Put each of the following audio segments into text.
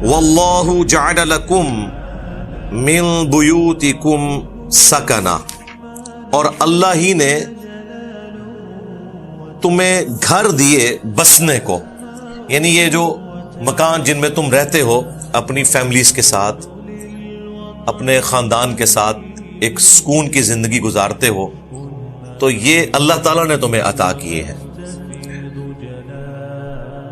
واللہ جعل لکم من بیوتکم سکنا، اور اللہ ہی نے تمہیں گھر دیے بسنے کو، یعنی یہ جو مکان جن میں تم رہتے ہو اپنی فیملیز کے ساتھ، اپنے خاندان کے ساتھ ایک سکون کی زندگی گزارتے ہو، تو یہ اللہ تعالیٰ نے تمہیں عطا کیے ہیں۔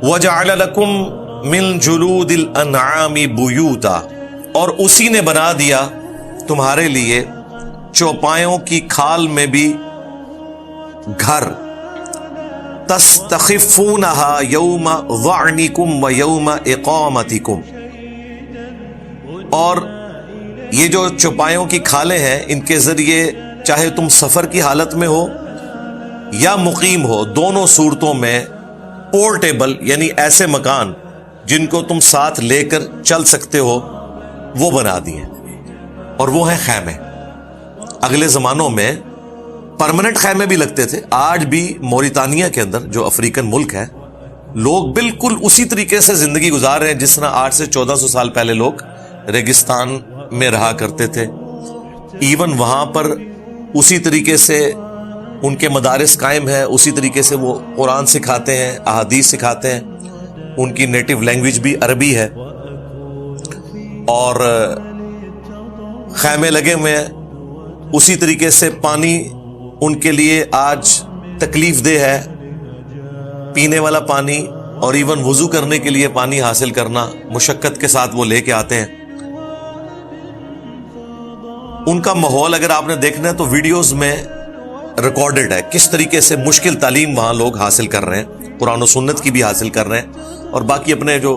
وَجَعَلَ لَكُم مِّن جُلُودِ الْأَنْعَامِ بُيُوتًا، اور اسی نے بنا دیا تمہارے لیے چوپایوں کی کھال میں بھی گھر، تستخفونها یوم ظعنکم و یوم اقامتکم، اور یہ جو چوپایوں کی کھالیں ہیں ان کے ذریعے چاہے تم سفر کی حالت میں ہو یا مقیم ہو، دونوں صورتوں میں پورٹیبل یعنی ایسے مکان جن کو تم ساتھ لے کر چل سکتے ہو وہ بنا دیے، اور وہ ہیں خیمے۔ اگلے زمانوں میں پرماننٹ خیمے بھی لگتے تھے، آج بھی موریتانیہ کے اندر جو افریقن ملک ہے لوگ بالکل اسی طریقے سے زندگی گزار رہے ہیں جس طرح 800 سے 1400 سال پہلے لوگ ریگستان میں رہا کرتے تھے۔ ایون وہاں پر اسی طریقے سے ان کے مدارس قائم ہیں، اسی طریقے سے وہ قرآن سکھاتے ہیں، احادیث سکھاتے ہیں، ان کی نیٹو لینگویج بھی عربی ہے، اور خیمے لگے ہوئے ہیں۔ اسی طریقے سے پانی ان کے لیے آج تکلیف دہ ہے، پینے والا پانی اور ایون وضو کرنے کے لیے پانی حاصل کرنا مشقت کے ساتھ وہ لے کے آتے ہیں۔ ان کا ماحول اگر آپ نے دیکھنا ہے تو ویڈیوز میں ریکارڈڈ ہے، کس طریقے سے مشکل تعلیم وہاں لوگ حاصل کر رہے ہیں، قرآن و سنت کی بھی حاصل کر رہے ہیں، اور باقی اپنے جو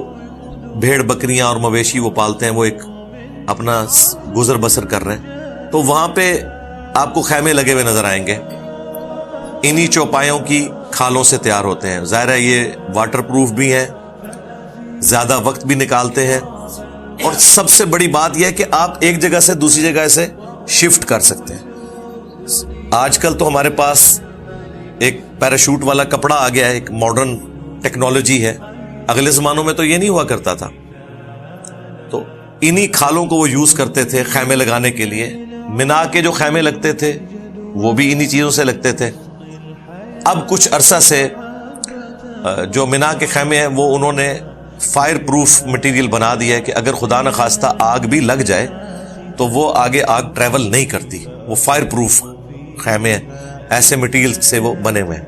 بھیڑ بکریاں اور مویشی وہ پالتے ہیں وہ ایک اپنا گزر بسر کر رہے ہیں۔ تو وہاں پہ آپ کو خیمے لگے ہوئے نظر آئیں گے، انہی چوپایوں کی کھالوں سے تیار ہوتے ہیں۔ ظاہر ہے یہ واٹر پروف بھی ہیں، زیادہ وقت بھی نکالتے ہیں، اور سب سے بڑی بات یہ ہے کہ آپ ایک جگہ سے دوسری جگہ سے شفٹ کر سکتے ہیں۔ آج کل تو ہمارے پاس ایک پیراشوٹ والا کپڑا آ گیا ہے، ایک ماڈرن ٹیکنالوجی ہے، اگلے زمانوں میں تو یہ نہیں ہوا کرتا تھا۔ تو انہی کھالوں کو وہ یوز کرتے تھے خیمے لگانے کے لیے۔ منا کے جو خیمے لگتے تھے وہ بھی انہی چیزوں سے لگتے تھے۔ اب کچھ عرصہ سے جو منا کے خیمے ہیں وہ انہوں نے فائر پروف مٹیریل بنا دیا ہے کہ اگر خدا نخواستہ آگ بھی لگ جائے تو وہ آگے آگ ٹریول نہیں کرتی، وہ فائر پروف خیمے ہیں، ایسے مٹیریل سے وہ بنے ہوئے ہیں۔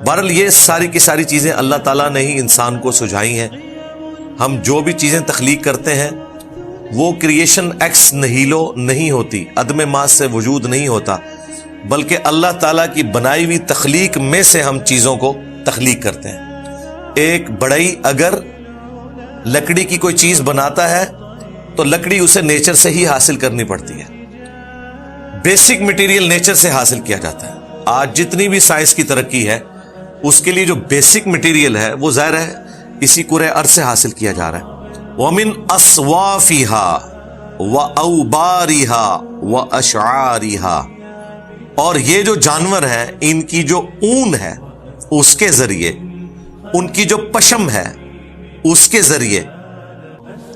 بہرحال یہ ساری کی ساری چیزیں اللہ تعالیٰ نے ہی انسان کو سجھائی ہیں۔ ہم جو بھی چیزیں تخلیق کرتے ہیں وہ کریشن ایکس نہیلو نہیں ہوتی، عدم ما سے وجود نہیں ہوتا، بلکہ اللہ تعالیٰ کی بنائی ہوئی تخلیق میں سے ہم چیزوں کو تخلیق کرتے ہیں۔ ایک بڑئی اگر لکڑی کی کوئی چیز بناتا ہے تو لکڑی اسے نیچر سے ہی حاصل کرنی پڑتی ہے، بیسک مٹیریل نیچر سے حاصل کیا جاتا ہے۔ آج جتنی بھی سائنس کی ترقی ہے اس کے لیے جو بیسک مٹیریل ہے وہ ظاہر ہے اسی کرۂ ارض سے حاصل کیا جا رہا ہے۔ وَمِنْ أَصْوَافِهَا وَأَوْبَارِهَا وَأَشْعَارِهَا، اور یہ جو جانور ہیں ان کی جو اون ہے اس کے ذریعے، ان کی جو پشم ہے اس کے ذریعے،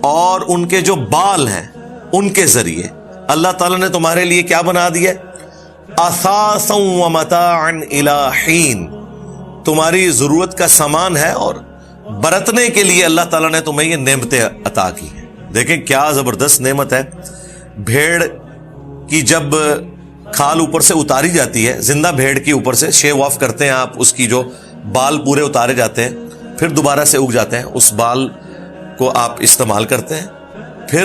اور ان کے جو بال ہیں ان کے ذریعے اللہ تعالیٰ نے تمہارے لیے کیا بنا دیا؟ اثاثا ومتاعا الی حین، تمہاری ضرورت کا سامان ہے اور برتنے کے لیے اللہ تعالیٰ نے تمہیں یہ نعمتیں عطا کی ہیں۔ دیکھیں کیا زبردست نعمت ہے۔ بھیڑ کی جب کھال اوپر سے اتاری جاتی ہے، زندہ بھیڑ کی اوپر سے شیو آف کرتے ہیں آپ، اس کی جو بال پورے اتارے جاتے ہیں، پھر دوبارہ سے اگ جاتے ہیں، اس بال کو آپ استعمال کرتے ہیں۔ پھر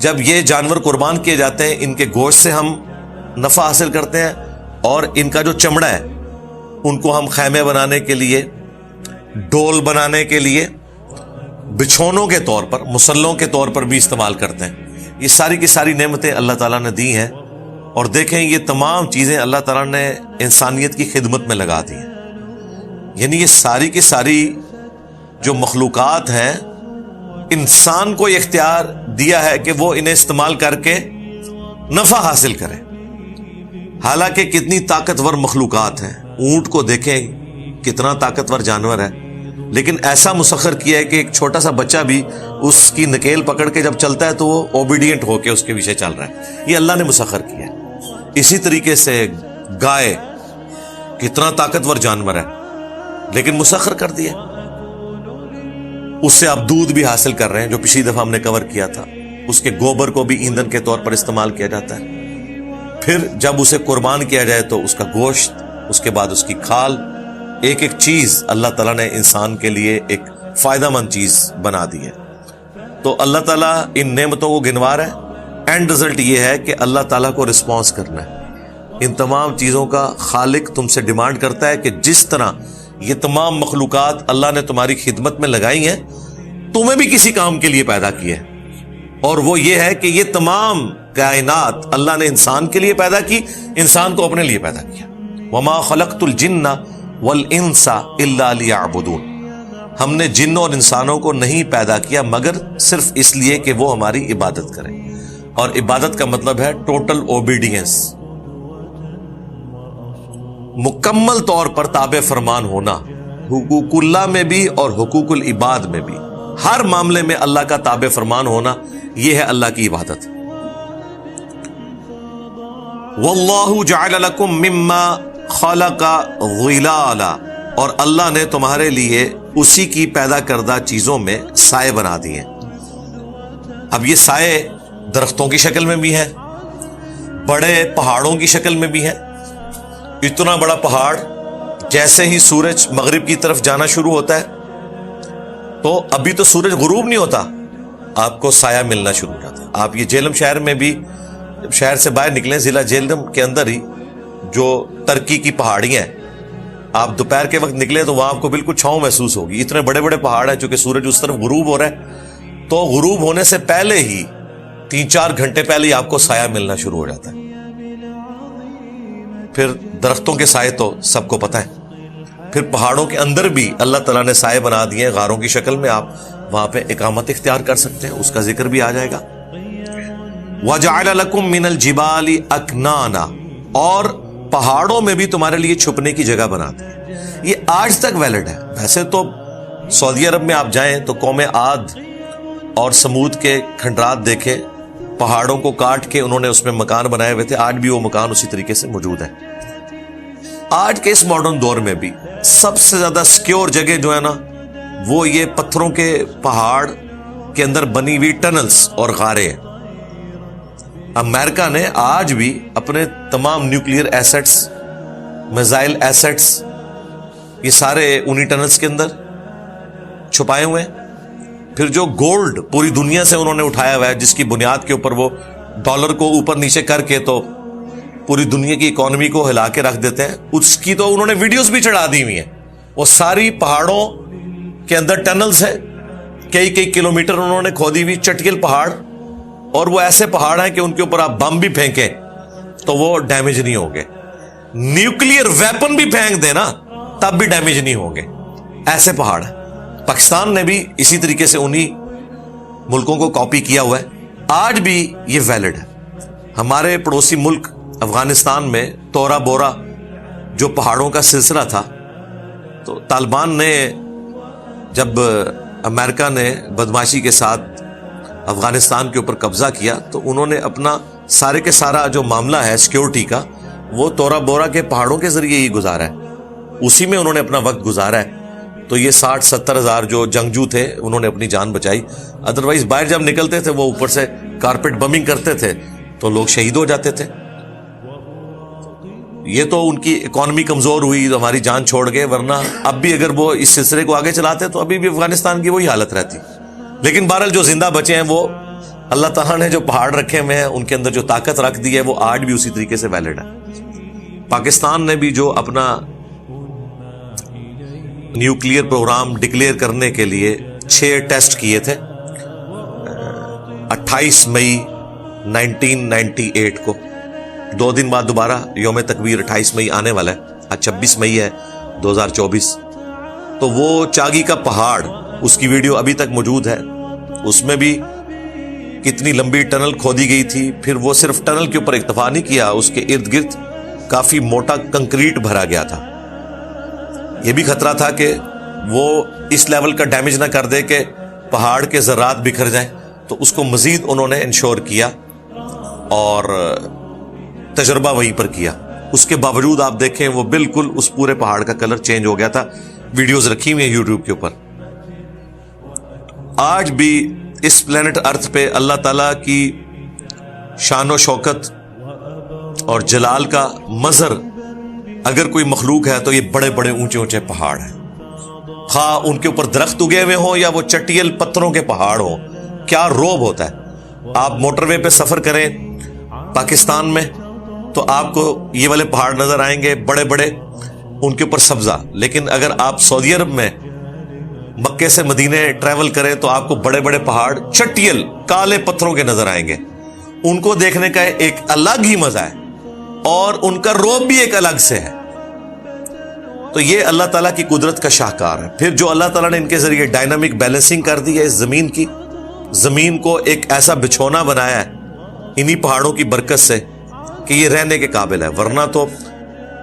جب یہ جانور قربان کیے جاتے ہیں ان کے گوشت سے ہم نفع حاصل کرتے ہیں، اور ان کا جو چمڑا ہے ان کو ہم خیمے بنانے کے لیے، ڈول بنانے کے لیے، بچھونوں کے طور پر، مسلوں کے طور پر بھی استعمال کرتے ہیں۔ یہ ساری کی ساری نعمتیں اللہ تعالیٰ نے دی ہیں، اور دیکھیں یہ تمام چیزیں اللہ تعالیٰ نے انسانیت کی خدمت میں لگا دی ہیں۔ یعنی یہ ساری کی ساری جو مخلوقات ہیں انسان کو یہ اختیار دیا ہے کہ وہ انہیں استعمال کر کے نفع حاصل کرے۔ حالانکہ کتنی طاقتور مخلوقات ہیں، اونٹ کو دیکھیں کتنا طاقتور جانور ہے، لیکن ایسا مسخر کیا ہے کہ ایک چھوٹا سا بچہ بھی اس کی نکیل پکڑ کے جب چلتا ہے تو وہ اوبیڈینٹ ہو کے اس کے پیچھے چل رہا ہے. یہ اللہ نے مسخر کیا ہے. اسی طریقے سے گائے کتنا طاقتور جانور ہے لیکن مسخر کر دیا. اس سے آپ دودھ بھی حاصل کر رہے ہیں جو پچھلی دفعہ ہم نے کور کیا تھا. اس کے گوبر کو بھی ایندھن کے طور پر استعمال کیا جاتا ہے. پھر جب اسے قربان کیا جائے تو اس کا گوشت، اس کے بعد اس کی کھال، ایک ایک چیز اللہ تعالیٰ نے انسان کے لیے ایک فائدہ مند چیز بنا دی ہے. تو اللہ تعالیٰ ان نعمتوں کو گنوا رہا ہے. اینڈ رزلٹ یہ ہے کہ اللہ تعالیٰ کو رسپانس کرنا ہے. ان تمام چیزوں کا خالق تم سے ڈیمانڈ کرتا ہے کہ جس طرح یہ تمام مخلوقات اللہ نے تمہاری خدمت میں لگائی ہیں، تمہیں بھی کسی کام کے لیے پیدا کیا ہے. اور وہ یہ ہے کہ یہ تمام کائنات اللہ نے انسان کے لیے پیدا کی، انسان کو اپنے لیے پیدا کیا. وما خلقت الجن والانس الا لیعبدون. ہم نے جنوں اور انسانوں کو نہیں پیدا کیا مگر صرف اس لیے کہ وہ ہماری عبادت کریں. اور عبادت کا مطلب ہے ٹوٹل اوبیڈینس، مکمل طور پر تابع فرمان ہونا، حقوق اللہ میں بھی اور حقوق العباد میں بھی. ہر معاملے میں اللہ کا تابع فرمان ہونا، یہ ہے اللہ کی عبادت. واللہ جعل لکم مما خلق ظلالا. اور اللہ نے تمہارے لیے اسی کی پیدا کردہ چیزوں میں سائے بنا دیے. اب یہ سائے درختوں کی شکل میں بھی ہے، بڑے پہاڑوں کی شکل میں بھی ہے. اتنا بڑا پہاڑ جیسے ہی سورج مغرب کی طرف جانا شروع ہوتا ہے تو ابھی تو سورج غروب نہیں ہوتا، آپ کو سایہ ملنا شروع ہو جاتا ہے. آپ یہ جہلم شہر میں بھی جب شہر سے باہر نکلیں، ضلع جہلم کے اندر ہی جو ترکی کی پہاڑیاں ہیں، آپ دوپہر کے وقت نکلے تو وہاں آپ کو بالکل چھاؤں محسوس ہوگی. اتنے بڑے بڑے پہاڑ ہیں چونکہ سورج اس طرف غروب ہو رہا ہے تو غروب ہونے سے پہلے ہی 3-4 گھنٹے پہلے ہی آپ کو سایہ ملنا شروع ہو جاتا ہے. پھر درختوں کے سائے تو سب کو پتہ ہے. پھر پہاڑوں کے اندر بھی اللہ تعالیٰ نے سائے بنا دیے ہیں غاروں کی شکل میں. آپ وہاں پہ اقامت اختیار کر سکتے ہیں، اس کا ذکر بھی آ جائے گا. وَجَعَلَ لَكُم مِّنَ الْجِبَالِ أَكْنَانًا. اور پہاڑوں میں بھی تمہارے لیے چھپنے کی جگہ بنا دی. یہ آج تک ویلڈ ہے. ویسے تو سعودی عرب میں آپ جائیں تو قوم عاد اور سمود کے کھنڈرات دیکھیں، پہاڑوں کو کاٹ کے انہوں نے اس میں مکان بنائے ہوئے تھے. آج بھی وہ مکان اسی طریقے سے موجود ہے. آج کے اس ماڈرن دور میں بھی سب سے زیادہ سیکیور جگہ جو ہے نا، وہ یہ پتھروں کے پہاڑ کے اندر بنی ہوئی ٹنلز اور غاریں ہیں. امریکہ نے آج بھی اپنے تمام نیوکلیئر ایسٹس، میزائل ایسٹس، یہ سارے انہی ٹنلز کے اندر چھپائے ہوئے ہیں. پھر جو گولڈ پوری دنیا سے انہوں نے اٹھایا ہوا ہے، جس کی بنیاد کے اوپر وہ ڈالر کو اوپر نیچے کر کے تو پوری دنیا کی اکانومی کو ہلا کے رکھ دیتے ہیں، اس کی تو انہوں نے ویڈیوز بھی چڑھا دی ہوئی ہیں. وہ ساری پہاڑوں کے اندر ٹنلز ہیں، کئی کلومیٹر انہوں نے کھودی ہوئی چٹکل پہاڑ. اور وہ ایسے پہاڑ ہیں کہ ان کے اوپر آپ بم بھی پھینکیں تو وہ ڈیمیج نہیں ہوں گے. نیوکلیئر ویپن بھی پھینک دیں نا تب بھی ڈیمیج نہیں ہوں گے. ایسے پہاڑ ہیں. پاکستان نے بھی اسی طریقے سے انہی ملکوں کو کاپی کیا ہوا ہے. آج بھی یہ ویلڈ ہے. ہمارے پڑوسی ملک افغانستان میں تورا بورا جو پہاڑوں کا سلسلہ تھا، تو طالبان نے جب امریکہ نے بدمعاشی کے ساتھ افغانستان کے اوپر قبضہ کیا تو انہوں نے اپنا سارے کے سارا جو معاملہ ہے سیکیورٹی کا وہ تورا بورا کے پہاڑوں کے ذریعے ہی گزارا ہے. اسی میں انہوں نے اپنا وقت گزارا ہے. تو یہ 60-70 ہزار جو جنگجو تھے انہوں نے اپنی جان بچائی. ادروائز باہر جب نکلتے تھے وہ اوپر سے کارپیٹ بمنگ کرتے تھے تو لوگ شہید ہو جاتے تھے. یہ تو ان کی اکانومی کمزور ہوئی تو ہماری جان چھوڑ گئے، ورنہ اب بھی اگر وہ اس سلسلے کو آگے چلاتے تو ابھی بھی افغانستان کی وہی حالت رہتی. لیکن بہرحال جو زندہ بچے ہیں وہ اللہ تعالیٰ نے جو پہاڑ رکھے ہوئے ہیں ان کے اندر جو طاقت رکھ دی ہے وہ آج بھی اسی طریقے سے ویلڈ ہے. پاکستان نے بھی جو اپنا نیوکلیئر پروگرام ڈکلیئر کرنے کے لیے 6 ٹیسٹ کیے تھے 28 مئی 1998 کو. 2 دن بعد دوبارہ یوم تکبیر 28 مئی آنے والا ہے. آج 26 مئی ہے 2024. تو وہ چاگی کا پہاڑ، اس کی ویڈیو ابھی تک موجود ہے. اس میں بھی کتنی لمبی ٹنل کھودی گئی تھی. پھر وہ صرف ٹنل کے اوپر اکتفا نہیں کیا، اس کے ارد گرد کافی موٹا کنکریٹ بھرا گیا تھا. یہ بھی خطرہ تھا کہ وہ اس لیول کا ڈیمیج نہ کر دے کہ پہاڑ کے ذرات بکھر جائیں. تو اس کو مزید انہوں نے انشور کیا اور تجربہ وہیں پر کیا. اس کے باوجود آپ دیکھیں وہ بالکل اس پورے پہاڑ کا کلر چینج ہو گیا تھا. ویڈیوز رکھی ہوئی ہیں یوٹیوب کے اوپر. آج بھی اس پلینٹ ارتھ پہ اللہ تعالیٰ کی شان و شوکت اور جلال کا مظہر اگر کوئی مخلوق ہے تو یہ بڑے بڑے اونچے اونچے پہاڑ ہیں. خواہ ان کے اوپر درخت اگے ہوئے ہوں یا وہ چٹیل پتھروں کے پہاڑ ہوں. کیا روب ہوتا ہے. آپ موٹر وے پہ سفر کریں پاکستان میں تو آپ کو یہ والے پہاڑ نظر آئیں گے بڑے بڑے, ان کے اوپر سبزہ. لیکن اگر آپ سعودی عرب میں مکے سے مدینے ٹریول کریں تو آپ کو بڑے بڑے پہاڑ چٹیل کالے پتھروں کے نظر آئیں گے. ان کو دیکھنے کا ایک الگ ہی مزہ ہے اور ان کا روب بھی ایک الگ سے ہے. تو یہ اللہ تعالیٰ کی قدرت کا شاہکار ہے. پھر جو اللہ تعالیٰ نے ان کے ذریعے ڈائنامک بیلنسنگ کر دی ہے اس زمین کی, زمین کو ایک ایسا بچھونا بنایا ہے انہی پہاڑوں کی برکت سے کہ یہ رہنے کے قابل ہے. ورنہ تو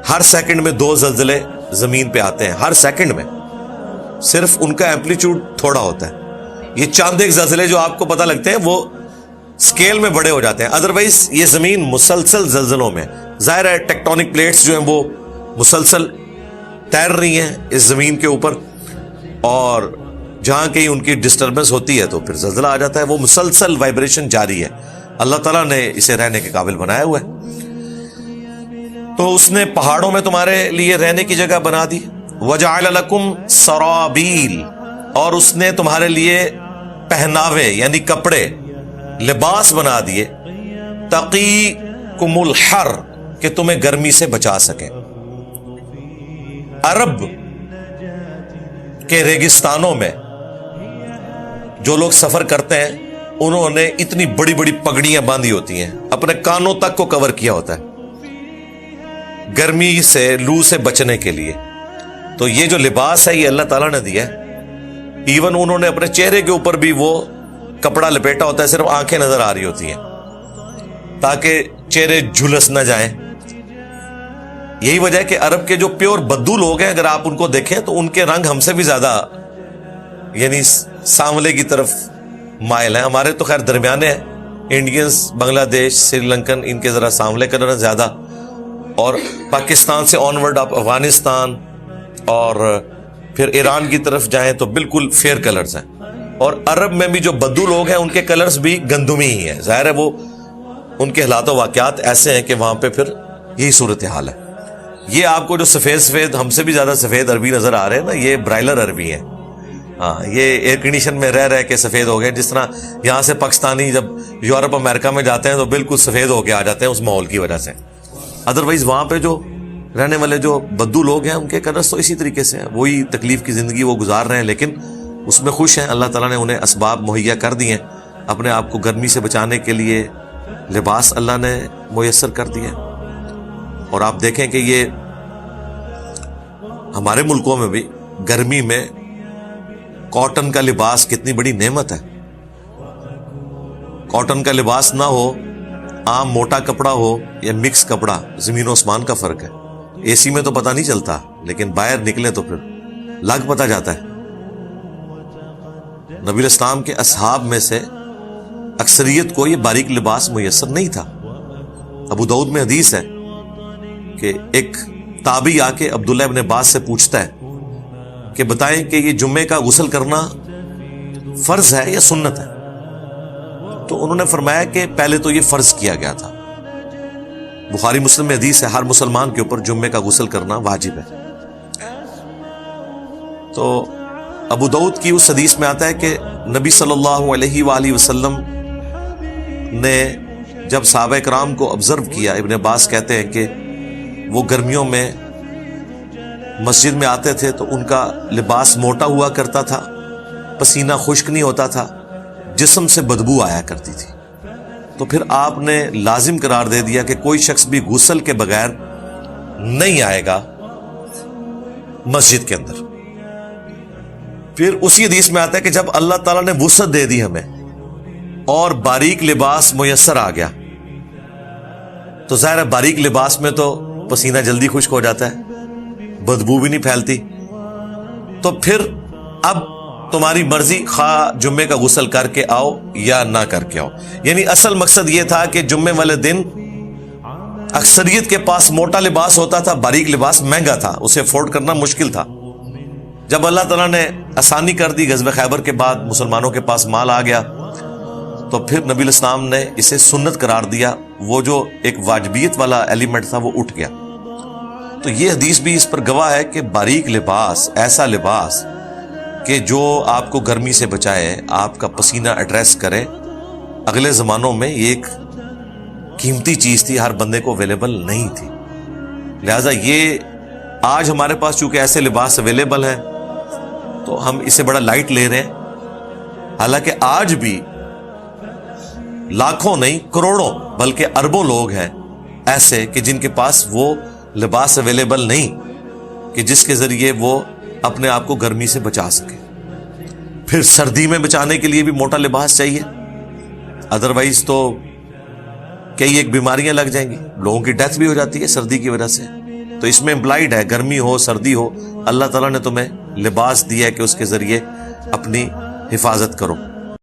ہر سیکنڈ میں 2 زلزلے زمین پہ آتے ہیں, ہر سیکنڈ میں. صرف ان کا ایمپلیٹیوڈ تھوڑا ہوتا ہے. یہ چاند ایک زلزلے جو آپ کو پتہ لگتے ہیں وہ سکیل میں بڑے ہو جاتے ہیں. ادروائز یہ زمین مسلسل زلزلوں میں, ظاہر ہے ٹیکٹونک پلیٹس جو ہیں وہ مسلسل تیر رہی ہیں اس زمین کے اوپر, اور جہاں کہیں ان کی ڈسٹربنس ہوتی ہے تو پھر زلزلہ آ جاتا ہے. وہ مسلسل وائبریشن جاری ہے. اللہ تعالیٰ نے اسے رہنے کے قابل بنایا ہوا ہے. تو اس نے پہاڑوں میں تمہارے لیے رہنے کی جگہ بنا دی. وَجَعَلَ لَكُمْ سَرَابِيل, اور اس نے تمہارے لیے پہناوے یعنی کپڑے لباس بنا دیے. تَقِيكُمُ الْحَرَّ, کہ تمہیں گرمی سے بچا سکیں. عرب کے ریگستانوں میں جو لوگ سفر کرتے ہیں انہوں نے اتنی بڑی بڑی پگڑیاں باندھی ہوتی ہیں, اپنے کانوں تک کو کور کیا ہوتا ہے گرمی سے, لو سے بچنے کے لیے. تو یہ جو لباس ہے یہ اللہ تعالیٰ نے دیا ہے. ایون انہوں نے اپنے چہرے کے اوپر بھی وہ کپڑا لپیٹا ہوتا ہے, صرف آنکھیں نظر آ رہی ہوتی ہیں تاکہ چہرے جھلس نہ جائیں. یہی وجہ ہے کہ عرب کے جو پیور بدو لوگ ہیں اگر آپ ان کو دیکھیں تو ان کے رنگ ہم سے بھی زیادہ یعنی سانولے کی طرف مائل ہیں. ہمارے تو خیر درمیانے ہیں, انڈینز, بنگلہ دیش, سری لنکن, ان کے ذرا سانولے کلر ہیں زیادہ, اور پاکستان سے آنورڈ آپ افغانستان اور پھر ایران کی طرف جائیں تو بالکل فیئر کلرز ہیں. اور عرب میں بھی جو بدو لوگ ہیں ان کے کلرز بھی گندمی ہی ہیں. ظاہر ہے وہ ان کے حالات و واقعات ایسے ہیں کہ وہاں پہ پھر یہی صورتحال ہے. یہ آپ کو جو سفید سفید ہم سے بھی زیادہ سفید عربی نظر آ رہے ہیں نا, یہ برائلر عربی ہیں. ہاں, یہ ایئر کنڈیشن میں رہ کے سفید ہو گئے. جس طرح یہاں سے پاکستانی جب یورپ امریکہ میں جاتے ہیں تو بالکل سفید ہو کے آ جاتے ہیں اس ماحول کی وجہ سے. ادروائز وہاں پہ جو رہنے والے جو بدو لوگ ہیں ان کے کلرز تو اسی طریقے سے ہیں, وہی تکلیف کی زندگی وہ گزار رہے ہیں لیکن اس میں خوش ہیں. اللہ تعالیٰ نے انہیں اسباب مہیا کر دیے ہیں اپنے آپ کو گرمی سے بچانے کے لیے. لباس اللہ نے میسر کر دیا. اور آپ دیکھیں کہ یہ ہمارے ملکوں میں بھی گرمی میں کاٹن کا لباس کتنی بڑی نعمت ہے. کاٹن کا لباس نہ ہو, عام موٹا کپڑا ہو یا مکس کپڑا, زمین و آسمان کا فرق ہے. اے سی میں تو پتہ نہیں چلتا لیکن باہر نکلے تو پھر لگ پتہ جاتا ہے. نبی الاسلام کے اصحاب میں سے اکثریت کو یہ باریک لباس میسر نہیں تھا. ابو داؤد میں حدیث ہے کہ ایک تابعی آ کے عبداللہ ابن عباس سے پوچھتا ہے کہ بتائیں کہ یہ جمعے کا غسل کرنا فرض ہے یا سنت ہے. تو انہوں نے فرمایا کہ پہلے تو یہ فرض کیا گیا تھا. بخاری مسلم میں حدیث ہے ہر مسلمان کے اوپر جمعے کا غسل کرنا واجب ہے. تو ابو داؤد کی اس حدیث میں آتا ہے کہ نبی صلی اللہ علیہ وآلہ وسلم نے جب صحابہ کرام کو آبزرو کیا, ابن عباس کہتے ہیں کہ وہ گرمیوں میں مسجد میں آتے تھے تو ان کا لباس موٹا ہوا کرتا تھا, پسینہ خشک نہیں ہوتا تھا, جسم سے بدبو آیا کرتی تھی. تو پھر آپ نے لازم قرار دے دیا کہ کوئی شخص بھی غسل کے بغیر نہیں آئے گا مسجد کے اندر. پھر اسی حدیث میں آتا ہے کہ جب اللہ تعالیٰ نے وسعت دے دی ہمیں اور باریک لباس میسر آ گیا تو ظاہر ہے باریک لباس میں تو پسینہ جلدی خشک ہو جاتا ہے, بدبو بھی نہیں پھیلتی. تو پھر اب تمہاری مرضی، خواہ جمعے کا غسل کر کے آؤ یا نہ کر کے آؤ. یعنی اصل مقصد یہ تھا کہ جمعے والے دن اکثریت کے پاس موٹا لباس ہوتا تھا، باریک لباس مہنگا تھا، اسے افورڈ کرنا مشکل تھا. جب اللہ تعالیٰ نے آسانی کر دی غزوہ خیبر کے بعد، مسلمانوں کے پاس مال آ گیا، تو پھر نبی علیہ السلام نے اسے سنت قرار دیا. وہ جو ایک واجبیت والا ایلیمنٹ تھا وہ اٹھ گیا. تو یہ حدیث بھی اس پر گواہ ہے کہ باریک لباس، ایسا لباس کہ جو آپ کو گرمی سے بچائے، آپ کا پسینہ ایڈریس کرے، اگلے زمانوں میں یہ ایک قیمتی چیز تھی، ہر بندے کو اویلیبل نہیں تھی. لہٰذا یہ آج ہمارے پاس چونکہ ایسے لباس اویلیبل ہیں تو ہم اسے بڑا لائٹ لے رہے ہیں. حالانکہ آج بھی لاکھوں نہیں کروڑوں بلکہ اربوں لوگ ہیں ایسے کہ جن کے پاس وہ لباس اویلیبل نہیں کہ جس کے ذریعے وہ اپنے آپ کو گرمی سے بچا سکے. پھر سردی میں بچانے کے لیے بھی موٹا لباس چاہیے، ادروائز تو کئی ایک بیماریاں لگ جائیں گی، لوگوں کی ڈیتھ بھی ہو جاتی ہے سردی کی وجہ سے. تو اس میں امپلائڈ ہے، گرمی ہو سردی ہو، اللہ تعالیٰ نے تمہیں لباس دیا ہے کہ اس کے ذریعے اپنی حفاظت کرو.